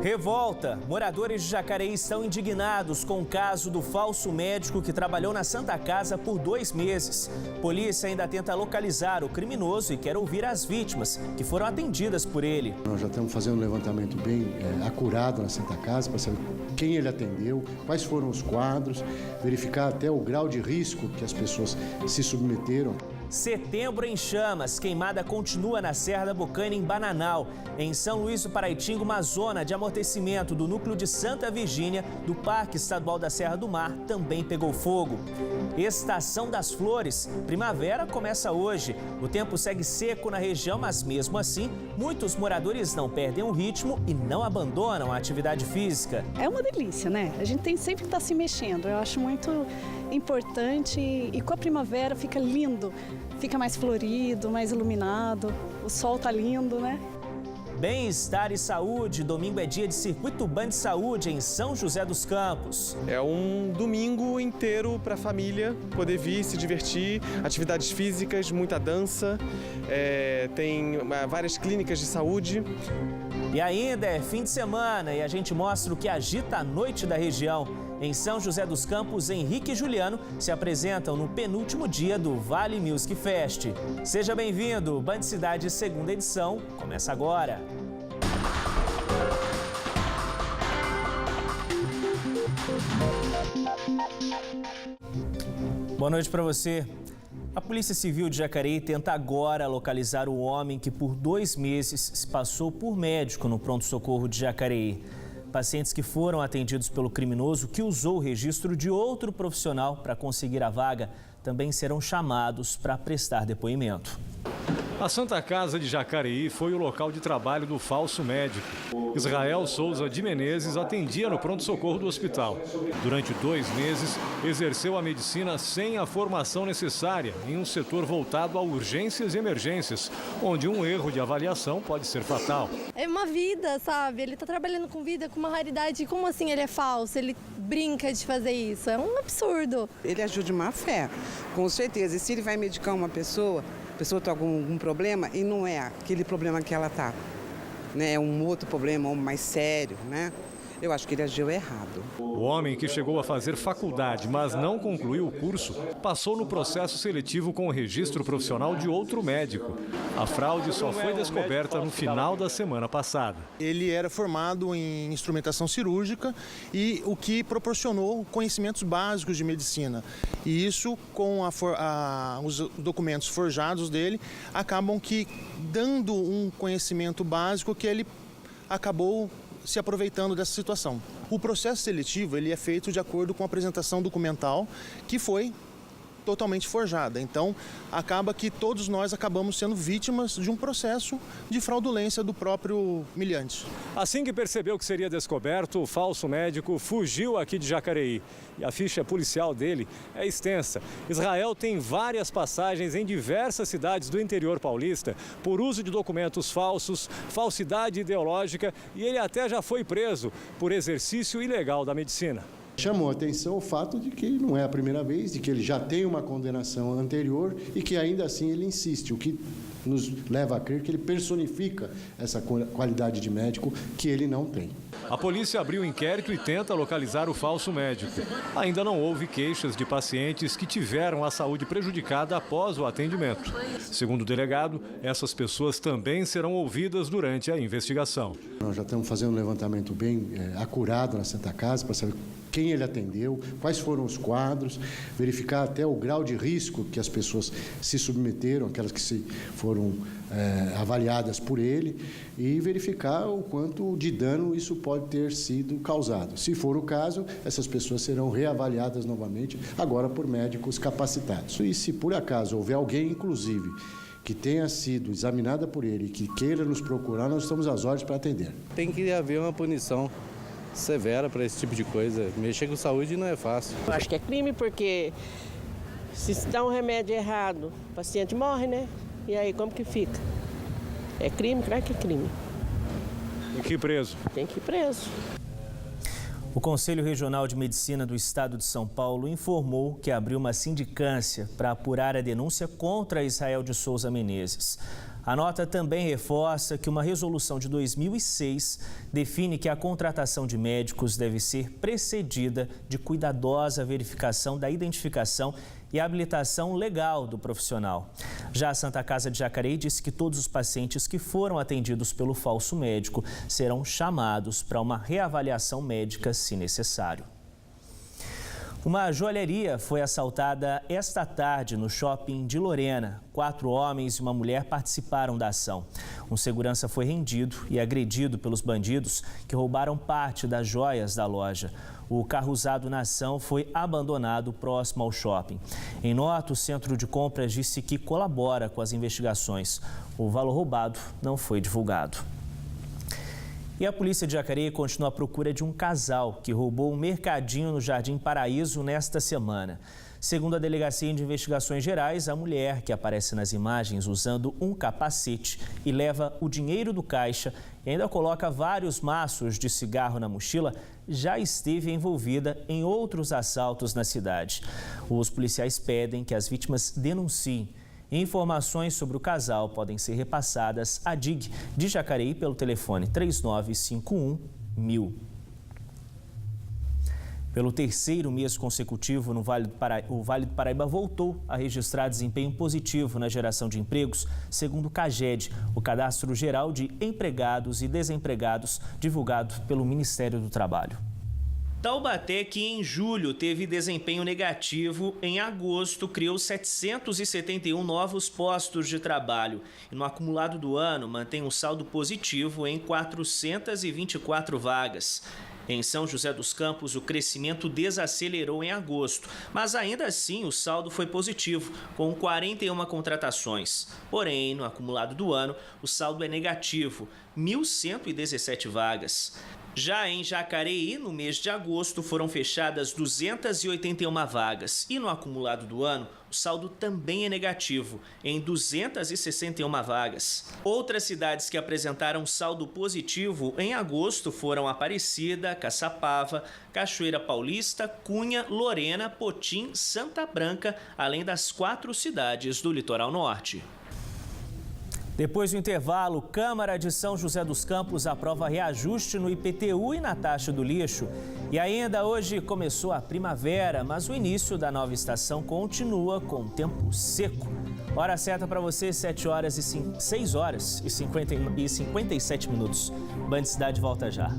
Revolta. Moradores de Jacareí estão indignados com o caso do falso médico que trabalhou na Santa Casa por 2 meses. Polícia ainda tenta localizar o criminoso e quer ouvir as vítimas que foram atendidas por ele. Nós já estamos fazendo um levantamento bem acurado na Santa Casa para saber quem ele atendeu, quais foram os quadros, verificar até o grau de risco que as pessoas se submeteram. Setembro em chamas. Queimada continua na Serra da Bocaina, em Bananal. Em São Luís do Paraitinga, uma zona de amortecimento do núcleo de Santa Virgínia, do Parque Estadual da Serra do Mar, também pegou fogo. Estação das Flores. Primavera começa hoje. O tempo segue seco na região, mas mesmo assim, muitos moradores não perdem o ritmo e não abandonam a atividade física. É uma delícia, né? A gente tem sempre que estar se mexendo. Eu acho muito importante e com a primavera fica lindo. Fica mais florido, mais iluminado, o sol tá lindo, né? Bem-estar e saúde. Domingo é dia de Circuito Ban de Saúde em São José dos Campos. É um domingo inteiro para a família poder vir, se divertir, atividades físicas, muita dança, tem várias clínicas de saúde. E ainda é fim de semana e a gente mostra o que agita a noite da região. Em São José dos Campos, Henrique e Juliano se apresentam no penúltimo dia do Vale Music Fest. Seja bem-vindo, Band Cidade, segunda edição, começa agora. Boa noite para você. A Polícia Civil de Jacareí tenta agora localizar o homem que por 2 meses se passou por médico no pronto-socorro de Jacareí. Pacientes que foram atendidos pelo criminoso que usou o registro de outro profissional para conseguir a vaga também serão chamados para prestar depoimento. A Santa Casa de Jacareí foi o local de trabalho do falso médico. Israel Souza de Menezes atendia no pronto-socorro do hospital. Durante 2 meses, exerceu a medicina sem a formação necessária em um setor voltado a urgências e emergências, onde um erro de avaliação pode ser fatal. É uma vida, sabe? Ele está trabalhando com vida, com uma raridade. Como assim ele é falso? Ele brinca de fazer isso? É um absurdo. Ele agiu de má fé, com certeza. E se ele vai medicar uma pessoa, a pessoa está com algum problema e não é aquele problema que ela está, né? É um outro problema, um mais sério, né? Eu acho que ele agiu errado. O homem, que chegou a fazer faculdade, mas não concluiu o curso, passou no processo seletivo com o registro profissional de outro médico. A fraude só foi descoberta no final da semana passada. Ele era formado em instrumentação cirúrgica e o que proporcionou conhecimentos básicos de medicina. E isso, com os documentos forjados dele, acabam que dando um conhecimento básico que ele acabou se aproveitando dessa situação. O processo seletivo ele é feito de acordo com a apresentação documental que foi totalmente forjada. Então, acaba que todos nós acabamos sendo vítimas de um processo de fraudulência do próprio milhante. Assim que percebeu que seria descoberto, o falso médico fugiu aqui de Jacareí. E a ficha policial dele é extensa. Israel tem várias passagens em diversas cidades do interior paulista por uso de documentos falsos, falsidade ideológica, e ele até já foi preso por exercício ilegal da medicina. Chamou a atenção o fato de que não é a primeira vez, de que ele já tem uma condenação anterior e que ainda assim ele insiste, o que nos leva a crer que ele personifica essa qualidade de médico que ele não tem. A polícia abriu inquérito e tenta localizar o falso médico. Ainda não houve queixas de pacientes que tiveram a saúde prejudicada após o atendimento. Segundo o delegado, essas pessoas também serão ouvidas durante a investigação. Nós já estamos fazendo um levantamento bem acurado na Santa Casa para saber quem ele atendeu, quais foram os quadros, verificar até o grau de risco que as pessoas se submeteram, aquelas que foram avaliadas por ele, e verificar o quanto de dano isso pode ter sido causado. Se for o caso, essas pessoas serão reavaliadas novamente, agora por médicos capacitados. E se por acaso houver alguém, inclusive, que tenha sido examinada por ele e que queira nos procurar, nós estamos às ordens para atender. Tem que haver uma punição severa para esse tipo de coisa. Mexer com saúde não é fácil. Eu acho que é crime porque se dá um remédio errado, o paciente morre, né? E aí como que fica? É crime? Claro que é crime. Tem que ir preso. Tem que ir preso. O Conselho Regional de Medicina do Estado de São Paulo informou que abriu uma sindicância para apurar a denúncia contra Israel de Souza Menezes. A nota também reforça que uma resolução de 2006 define que a contratação de médicos deve ser precedida de cuidadosa verificação da identificação e habilitação legal do profissional. Já a Santa Casa de Jacareí disse que todos os pacientes que foram atendidos pelo falso médico serão chamados para uma reavaliação médica, se necessário. Uma joalheria foi assaltada esta tarde no shopping de Lorena. 4 homens e uma mulher participaram da ação. Um segurança foi rendido e agredido pelos bandidos que roubaram parte das joias da loja. O carro usado na ação foi abandonado próximo ao shopping. Em nota, o centro de compras disse que colabora com as investigações. O valor roubado não foi divulgado. E a polícia de Jacareí continua à procura de um casal que roubou um mercadinho no Jardim Paraíso nesta semana. Segundo a Delegacia de Investigações Gerais, a mulher que aparece nas imagens usando um capacete e leva o dinheiro do caixa e ainda coloca vários maços de cigarro na mochila, já esteve envolvida em outros assaltos na cidade. Os policiais pedem que as vítimas denunciem. Informações sobre o casal podem ser repassadas à DIG de Jacareí pelo telefone 3951-1000. Pelo terceiro mês consecutivo, o Vale do Paraíba voltou a registrar desempenho positivo na geração de empregos, segundo o CAGED, o Cadastro Geral de Empregados e Desempregados, divulgado pelo Ministério do Trabalho. Taubaté, que em julho teve desempenho negativo, em agosto criou 771 novos postos de trabalho e no acumulado do ano mantém um saldo positivo em 424 vagas. Em São José dos Campos, o crescimento desacelerou em agosto, mas ainda assim o saldo foi positivo, com 41 contratações. Porém, no acumulado do ano, o saldo é negativo, 1.117 vagas. Já em Jacareí, no mês de agosto, foram fechadas 281 vagas e no acumulado do ano, o saldo também é negativo, em 261 vagas. Outras cidades que apresentaram saldo positivo em agosto foram Aparecida, Caçapava, Cachoeira Paulista, Cunha, Lorena, Potim, Santa Branca, além das 4 cidades do litoral norte. Depois do intervalo, Câmara de São José dos Campos aprova reajuste no IPTU e na taxa do lixo. E ainda hoje começou a primavera, mas o início da nova estação continua com tempo seco. Hora certa para você, 6 horas e 57 minutos. Band Cidade volta já.